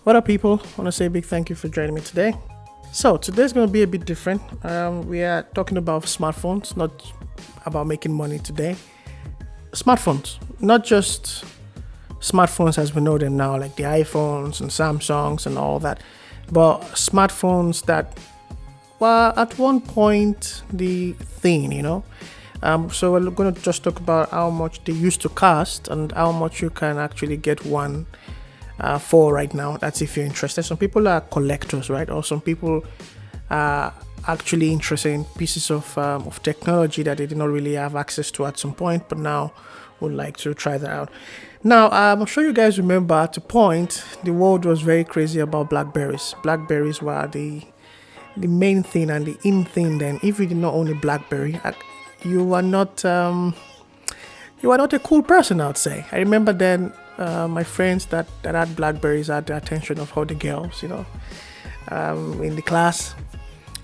What up, people? I want to say a big thank you for joining me today. So, today's going to be a bit different. We are talking about smartphones, not about making money today. Smartphones, not just smartphones as we know them now, like the iPhones and Samsungs and all that, but smartphones that were at one point the thing, So, we're going to just talk about how much they used to cost and how much you can actually get one for right now. That's if you're interested. Some people are collectors, right? Or some people are actually interested in pieces of technology that they did not really have access to at some point, but now would like to try that out. Now, I'm sure you guys remember at a point the world was very crazy about Blackberries. Blackberries were the main thing and the in thing then. If you did not own a Blackberry, you were not a cool person, I would say. I remember then my friends that had Blackberries had the attention of all the girls, in the class.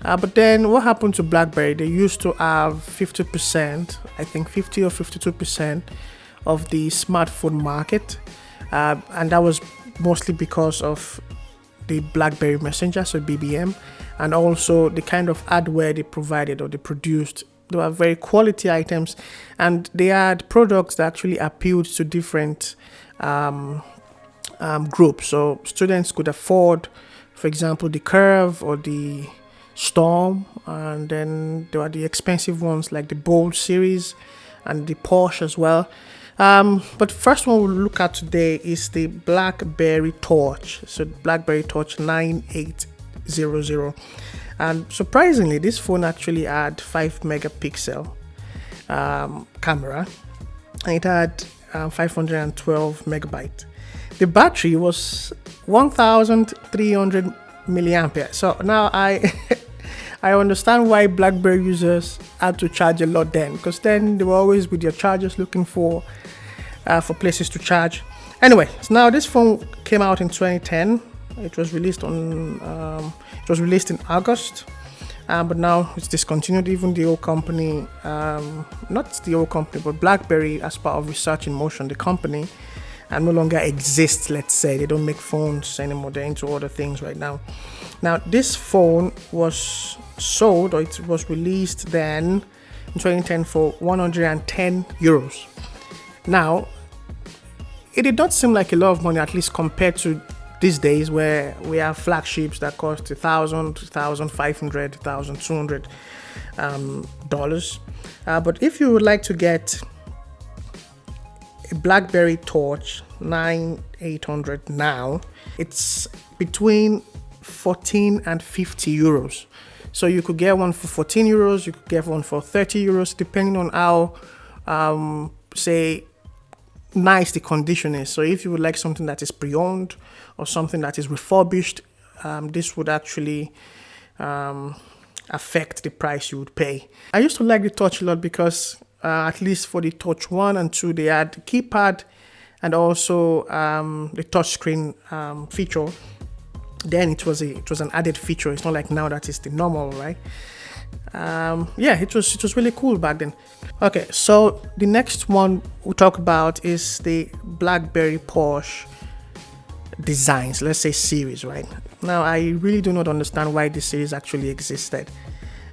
But then what happened to Blackberry? They used to have 50%, I think 50 or 52% of the smartphone market. And that was mostly because of the Blackberry Messenger, so BBM, and also the kind of hardware they provided or they produced. They were very quality items, and they had products that actually appealed to different groups. So students could afford, for example, the Curve or the Storm, and then there were the expensive ones like the Bold series and the Porsche as well. But first one we'll look at today is the Blackberry Torch. So Blackberry Torch 9800. And surprisingly, this phone actually had 5 megapixel camera, and it had 512 megabyte. The battery was 1,300 milliampere. So now I understand why BlackBerry users had to charge a lot then, because then they were always with their chargers looking for places to charge. Anyway, so now this phone came out in 2010. It was released in August, but now it's discontinued. Even the old company, not the old company, but BlackBerry, as part of Research in Motion, the company, no longer exists. Let's say they don't make phones anymore. They're into other things right now. Now, this phone was sold, or it was released then in 2010 for 110 euros. Now, it did not seem like a lot of money, at least compared to these days where we have flagships that cost $1,000, $1,500, $1,200 dollars. But if you would like to get a Blackberry Torch 9800 now, it's between 14 and 50 euros. So you could get one for 14 euros, you could get one for 30 euros, depending on how, nice the condition is. So if you would like something that is pre-owned or something that is refurbished, this would actually affect the price you would pay. I used to like the Torch a lot because at least for the Torch 1 and 2, they had the keypad and also the touchscreen feature. Then it was an added feature. It's not like now that is the normal, right? It was really cool back then. Okay, so the next one we'll talk about is the Blackberry Porsche designs, let's say series, right? Now, I really do not understand why this series actually existed.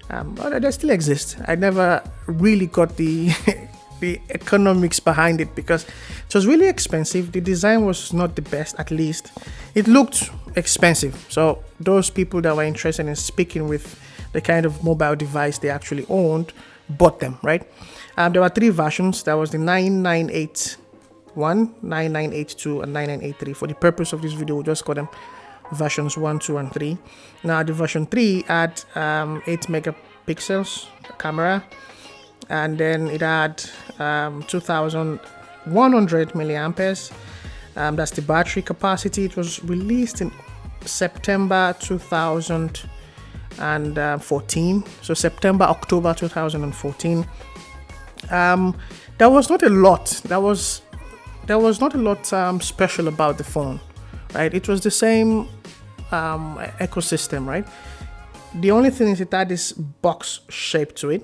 But they still exist. I never really got the the economics behind it because it was really expensive. The design was not the best, at least. It looked expensive. So those people that were interested in speaking with the kind of mobile device they actually owned bought them, right? There were 3 versions. There was the 9981, 9982, and 9983. For the purpose of this video, we'll just call them versions 1, 2, and 3. Now, the version 3 had 8 megapixels camera, and then it had 2,100 milliamperes. That's the battery capacity. It was released in September 2014. So October 2014. There was not a lot. There was not a lot special about the phone, right? It was the same ecosystem, right? The only thing is it had this box shape to it,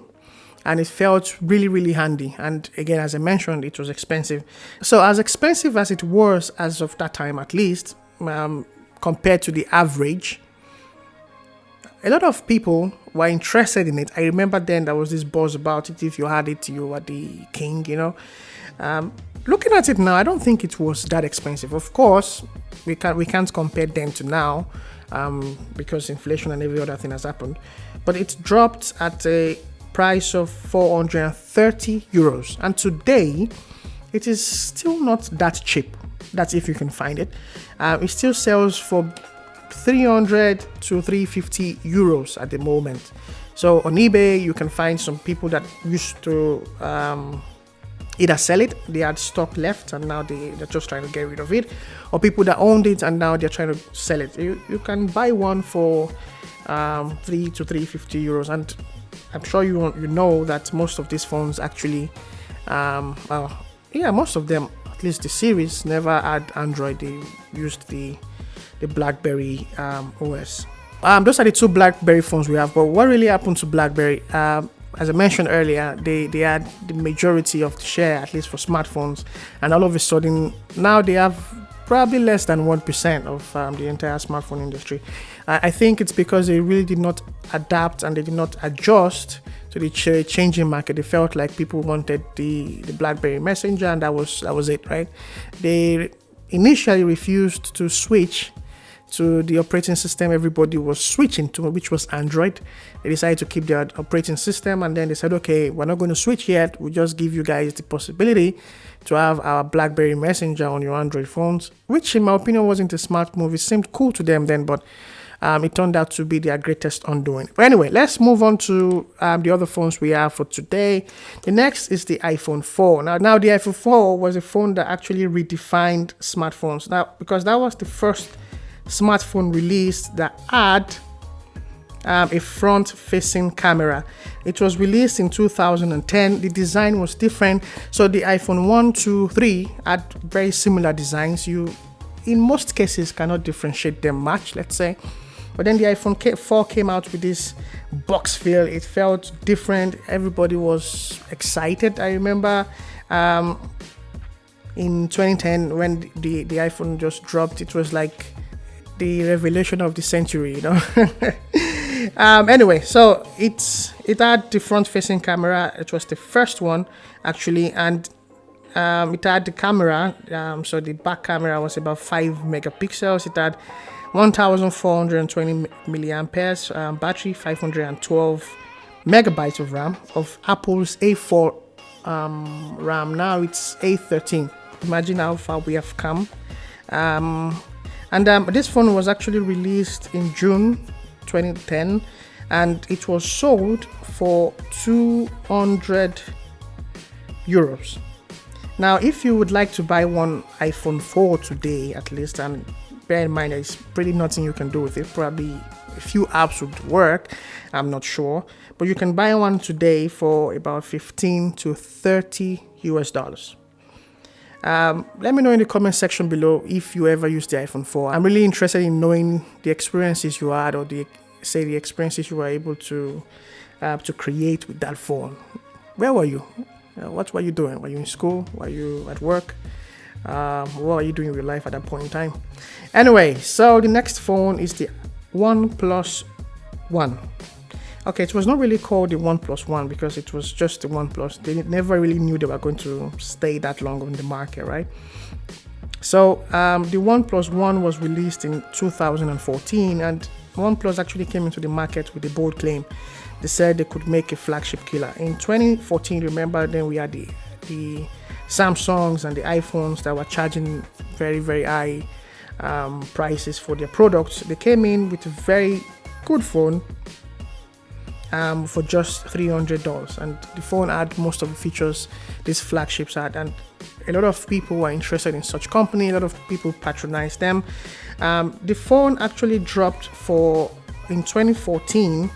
and it felt really, really handy. And again, as I mentioned, it was expensive. So as expensive as it was as of that time, at least, compared to the average. A lot of people were interested in it. I remember then there was this buzz about it. If you had it, you were the king, Looking at it now, I don't think it was that expensive. Of course, we can't compare then to now, because inflation and every other thing has happened. But it dropped at a price of 430 euros, and today it is still not that cheap. That's if you can find it. It still sells for 300 to 350 euros at the moment. So on eBay, you can find some people that used to either sell it, they had stock left and now they're just trying to get rid of it, or people that owned it and now they're trying to sell it. You can buy one for 3 to 350 euros, and I'm sure you know that most of these phones actually, most of them, at least the series, never had Android. They used the Blackberry OS. Those are the two Blackberry phones we have. But what really happened to Blackberry? As I mentioned earlier, they had the majority of the share, at least for smartphones, and all of a sudden now they have probably less than 1% of the entire smartphone industry. I think it's because they really did not adapt and they did not adjust to the changing market. They felt like people wanted the BlackBerry Messenger, and that was it, right? They initially refused to switch to the operating system everybody was switching to, which was Android. They decided to keep their operating system, and then they said, okay, we're not going to switch yet. We'll just give you guys the possibility to have our BlackBerry Messenger on your Android phones, which in my opinion wasn't a smart move. It seemed cool to them then, but it turned out to be their greatest undoing. But anyway, let's move on to the other phones we have for today. The next is the iPhone 4. Now the iPhone 4 was a phone that actually redefined smartphones. Now, because that was the first smartphone released that had a front-facing camera. It was released in 2010. The design was different. So the iPhone 1, 2, 3 had very similar designs. You, in most cases, cannot differentiate them much, let's say. But then the iPhone 4 came out with this box feel. It felt different. Everybody was excited. I remember in 2010 when the iPhone just dropped, it was like the revelation of the century, Anyway, so it had the front-facing camera. It was the first one actually, and it had the camera. So the back camera was about 5 megapixels. It had 1,420 milliamperes battery, 512 megabytes of RAM, of Apple's A4 RAM. Now it's A13. Imagine how far we have come. And this phone was actually released in June 2010, and it was sold for 200 euros. Now, if you would like to buy one iPhone 4 today, at least, and bear in mind there's pretty nothing you can do with it, probably a few apps would work, I'm not sure, but you can buy one today for about 15 to 30 US dollars. Let me know in the comment section below if you ever used the iPhone 4. I'm really interested in knowing the experiences you had, or the experiences you were able to create with that phone. Where were you? What were you doing? Were you in school? Were you at work? What were you doing with your life at that point in time? Anyway, so the next phone is the OnePlus One. Okay, it was not really called the OnePlus One because it was just the OnePlus. They never really knew they were going to stay that long on the market, right? So the OnePlus One was released in 2014, and OnePlus actually came into the market with a bold claim. They said they could make a flagship killer. In 2014, remember, then we had the Samsungs and the iPhones that were charging very, very high prices for their products. They came in with a very good phone for just $300, and the phone had most of the features these flagships had, and a lot of people were interested in such company. A lot of people patronized them. The phone actually dropped in 2014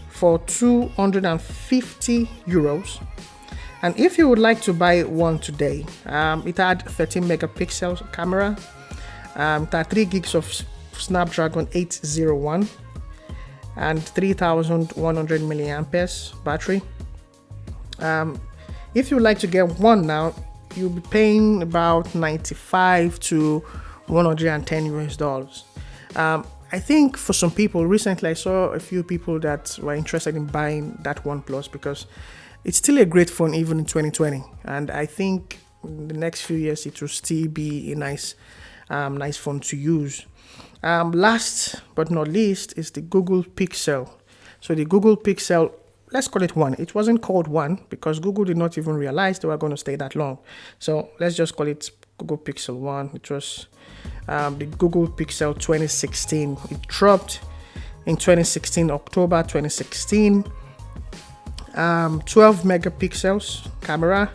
for 250 euros, and if you would like to buy one today, it had 13 megapixels camera, it had 3 gigs of Snapdragon 801 and 3,100 milliamperes battery. If you would like to get one now, you'll be paying about 95 to 110 US dollars. I think for some people, recently I saw a few people that were interested in buying that OnePlus because it's still a great phone even in 2020, and I think in the next few years it will still be a nice phone to use. Last but not least is the Google Pixel. So the Google Pixel, let's call it 1. It wasn't called 1 because Google did not even realize they were going to stay that long. So let's just call it Google Pixel 1. It was the Google Pixel 2016. It dropped in 2016, October 2016. 12 megapixels camera,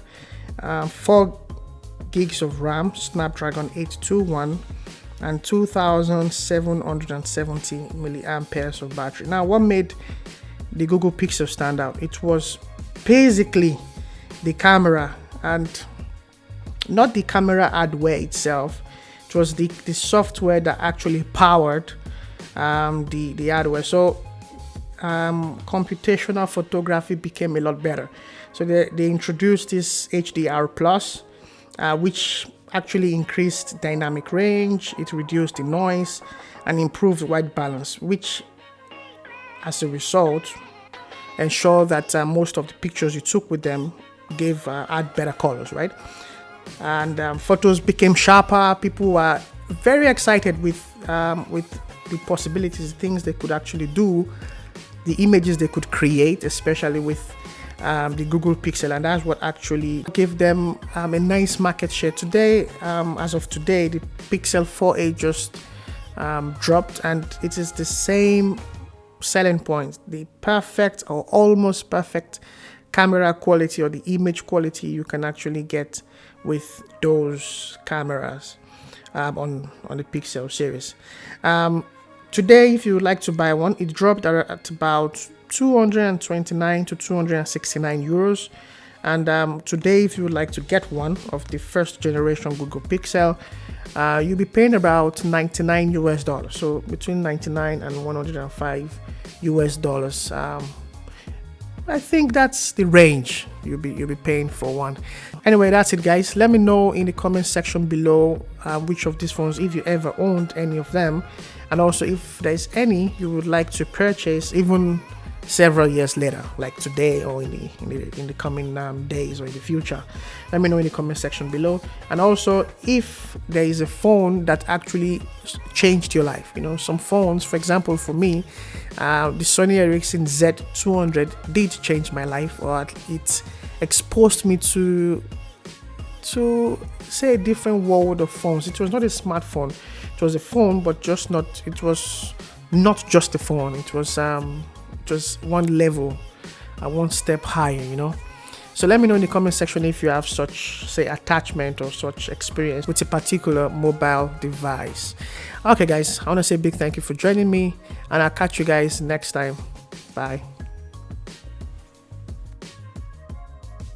4 gigs of RAM, Snapdragon 821, and 2770 milliamperes of battery. Now, what made the Google Pixel stand out? It was basically the camera, and not the camera hardware itself. It was the software that actually powered the hardware. So computational photography became a lot better. So they introduced this HDR plus, which actually increased dynamic range, it reduced the noise, and improved white balance, which as a result ensured that most of the pictures you took with them had better colors, right? And photos became sharper. People were very excited with the possibilities, things they could actually do, the images they could create, especially with the Google Pixel, and that's what actually gave them a nice market share. Today, as of today, the Pixel 4a just dropped, and it is the same selling point, the perfect or almost perfect camera quality or the image quality you can actually get with those cameras on the Pixel series. Today, if you would like to buy one, it dropped at about 229 to 269 euros. And today, if you would like to get one of the first generation Google Pixel, you'll be paying about $99 US. So between 99 and 105 US dollars. I think that's the range you'll be paying for one. Anyway, that's it, guys. Let me know in the comment section below which of these phones, if you ever owned any of them, and also if there's any you would like to purchase even several years later, like today or in the coming days or in the future. Let me know in the comment section below. And also if there is a phone that actually changed your life. You know, some phones, for example, for me, the Sony Ericsson Z200 did change my life, or it exposed me to say a different world of phones. It was not a smartphone, it was a phone, but it was not just a phone. It was just one level, one step higher, you know. So let me know in the comment section if you have such, say, attachment or such experience with a particular mobile device. Okay, guys, I want to say a big thank you for joining me, and I'll catch you guys next time. Bye.